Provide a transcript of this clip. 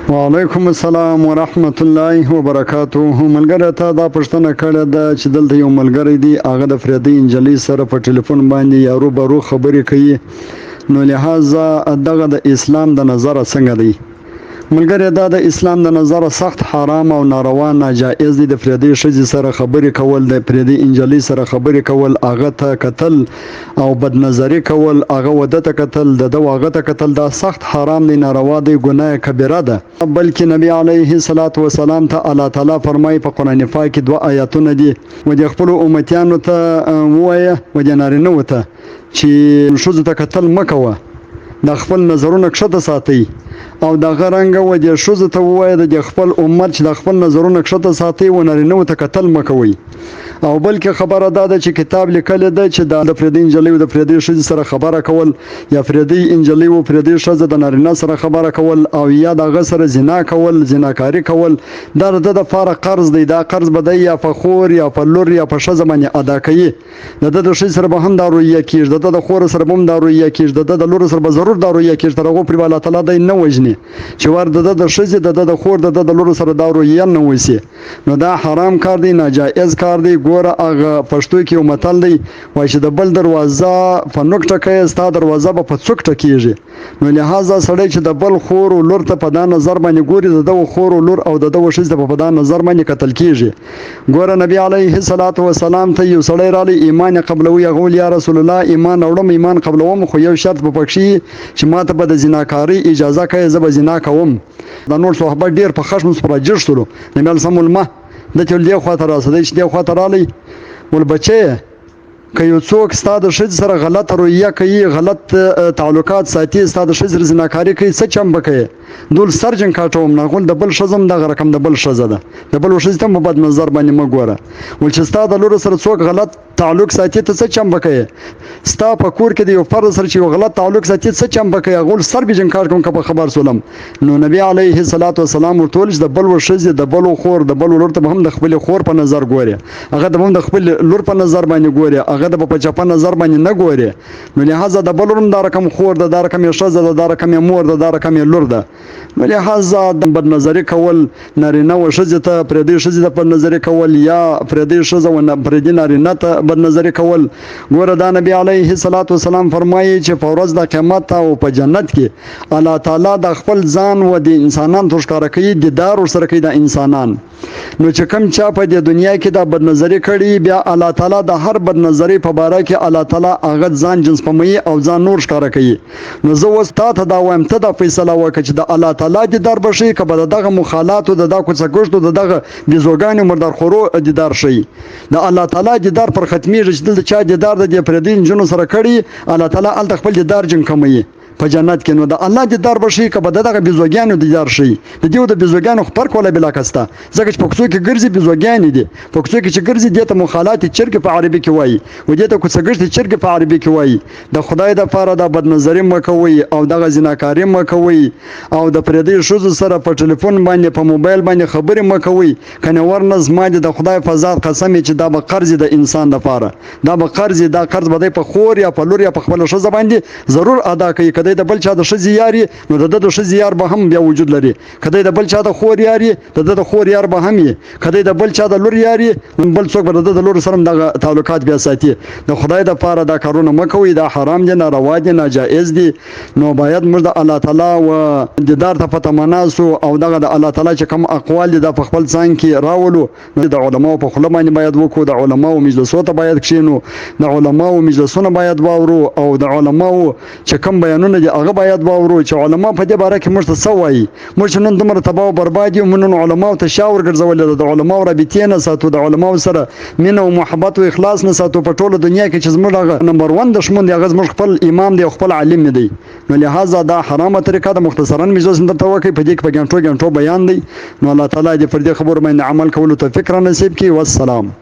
وعلیکم السلام ورحمت الله وبرکاته. ملګری ته دا پوښتنه کړې ده چې دلته یو ملګری دی، هغه د فریدي انجلۍ سره په ټلیفون باندې یا روبرو خبرې کوي، نو لہذا دغه د اسلام د نظره څنګه دی؟ ملګری دا د اسلام د نظره سخت حرام او ناروا ناجایز دی. د فریدي ښځې سره خبرې کول، د فریدي انجلۍ سره خبرې کول، هغه ته کتل او بدنظري کول، هغه وده ته کتل، د ده هغه ته کتل، دا سخت حرام دی، ناروا دی، ګناه کبیره ده. بلکې نبی علیه الصلاة والسلام ته الله تعالی فرمایي په قرآن پاک کې 2 آیاتونه دي، و د خپلو امتیانو ته ووایه، و د نارینه‌وو ته چې ښځو ته کتل مه کوه، د خپل نظرونه کښته ساتئ، او دغه رنګه و د ښځو ته ووایه د خپل امت چې د خپل نظرونه کښته ساتئ، و نارینه‌وو ته کتل مه کوئ. او بلکې خبره دا ده چې کتاب لیکلی ده چې د فریدي انجلۍ او د فریدي ښځې سره خبره کول، یا فریدي انجلۍ او فریدي ښځه د نارینه سره خبره کول، او یا د هغه سره زنا کول، زناکاري کول، دا د ده دپاره قرض دی. دا قرض به دی یا په خور یا په لور یا په ښځه باندې ادا کوي. د ده د ښځې سره به هم دا رویه کېږي، د ده د خور سره به هم دا رویه کېږي، د ده د لور سره به ضرور دا رویه کېږي، تر هغو پورې به الله تعالی دی نه وژني چې ور د ده د ښځې، د ده د خور، د ده د لور سره دا رویه نه وسي. نو دا حرام کار دی، ناجایز کار دی. ګوره هغه پښتو کې یو متل دی، وایي چې د بل دروازه په نوک ټکوي، ستا دروازه به په څوک ټکېږي. نو لهذا سړی چې د بل خور او لور ته په دا نظر باندې ګوري، د ده خور او لور او د ده ښځې ته په دا نظر باندې کتل کېږي. ګوره نبی علیه الصلاة والسلام ته یو سړی رالی، ایمان یې قبلوي، هغه ویل یا رسول الله ایمان اوړم، ایمان قبلوم، خو یو شرط به پکښې چې ما ته به د زناکارۍ اجازه کوي، زه به زنا کوم. دا نور صحابه ډېر په خشم سره راجېږ شولو. نبي علیه السلام ویل ده چې دې خواته راسه، دی چې دې خواته رالی، ول بچیه که یو څوک ستا د ښځې سره غلط رویه کوي، غلط تعلقات ساتي، ستا د ښځې سره زناکاري کوي، څه چم به کوې؟ دول سر جنګ کاټوم نه، غول د بل ښځه هم دغه رقم د بل ښځه ده، د بل ښځې ته هم په بد نظر باندې مه ګوره. ول چې ستا د لور سره څوک غلط تعلق ساتي، ته څه چم به کوې؟ ستا په کور کې د یو فرد سره چې یو غلط تعلق ساتي، څه چم به کوې؟ غول سر به جنګ کاټ کوم که په خبر سولم. نو نبی علیه الصلاة والسلام ورته ویل چې د بل ښځې، د بل خور، د بل لور ته به هم د خپلې خور په نظر ګورې، هغه به هم د خپل لور په نظر باندې ګورې، هغه د په چپه نظر باندې نه ګورې. نو لهذا د بل هم دا رقم خور ده، دا رقم ښځه ده، دا رقم مور ده، دا رقم لور ده. نو لهذا د بدنظري کول، نارینه و ښځې ته، فریدي ښځې ته بدنظري کول، یا فریدي ښځه و فریدي نارینه ته بدنظري کول. ګوره دا نبی علیه الصلاة والسلام فرمایي چې په ورځ د قیامت او په جنت کې الله تعالی د خپل ځان و د انسانانو ته ښکاره کوي، دیدار ورسره کوي د انسانان. نو چې کوم چا په دې دنیا کې دا بدنظري کړي، بیا الله تعالی د هر بدنظري په باره کې الله تعالی هغه ځان جنس پموي او ځان نور ښکاره کوي. نو زه اوس تا ته دا وایم، ته دا فیصله وکړه چې د الله تعالی دیدار به شي، که به د دغه مخالاتو، د دغه کوڅهګشتو، د دغه بیزوګانو مردارخورو دیدار شي. د الله تعالی دیدار پر ختمیږي چې دلته چا دیدار د دې فریدي نجونو سره کړي، الله تعالی هلته خپل دیدار جنګ کموي په جنت کې. نو د الله دیدار به شي، که به د دغه بیزوګانو دیدار شي. د دې د بیزوګانو خو فرق ولا بلاک سته، ځکه چې په کوڅو کې ګرځي بیزوګانې دي، په کوڅو کې چې ګرځي دې ته مخالات چرګې په عربي کې وایي، و دې ته کوڅهګشت چرګې په عربي کې وایي. د خدای دپاره دا بدنظري مه کوئ، او دغه زناکاري مه کوئ، او د فریدي ښځو سره په ټلیفون باندې، په موبایل باندې خبرې مه کوئ. کنه ورنه زما دې د خدای په ذات قسم چې دا به قرض د انسان دپاره، دا به قرض، دا قرض به دی په خور یا په لور یا په خپله ښځه باندې ضرور ادا کوي. که دی د بل چا د ښځې یار یي، نو د ده د ښځې یار به هم بیا وجود لري. که دی د بل چا د خور یار یي، د ده د خور یار به هم یي. که دی د بل چا د لور یار یي، نو بل څوک به د ده د لور سره هم دغه تعلقات بیا ساتي. د خدای دپاره دا کارونه مه کوئ، دا حرام دي، ناروا دي، ناجایز دي. نو باید موږ د الله تعالی و دیدار ته په تمنا سو، او دغه د الله تعالی چې کوم اقوال دي دا په خپل ځان کې راولو. د علماو په خوله باندې باید وکړو، د علماو مجلسو ته باید کښېنو، د علماو مجلسونه باید واورو، او د علماو چې کوم بیانونه دي هغه باید واورو چې علما په دې باره کې موږ ته څه وایي. موږ چې نن دومره تباه او برباد یو، موږ نن علماو ته شا ورګرځولې ده، د علماو رابطې نه ساتو، د علماو سره مینه او محبت او اخلاص نه ساتو. په ټوله دنیا کې چې زموږ هغه نمبر 1 دښمن دی، هغه زموږ خپل امام دی او خپل عالم دی. نو لهذا دا حرامه طریقه ده. مختصرا مجلس درته وکړئ، په دې کې په ګنټو بیان دی. نو الله تعالی دې پر دې خبرو باندې عمل کولو توفیق را نصیب کړي. والسلام.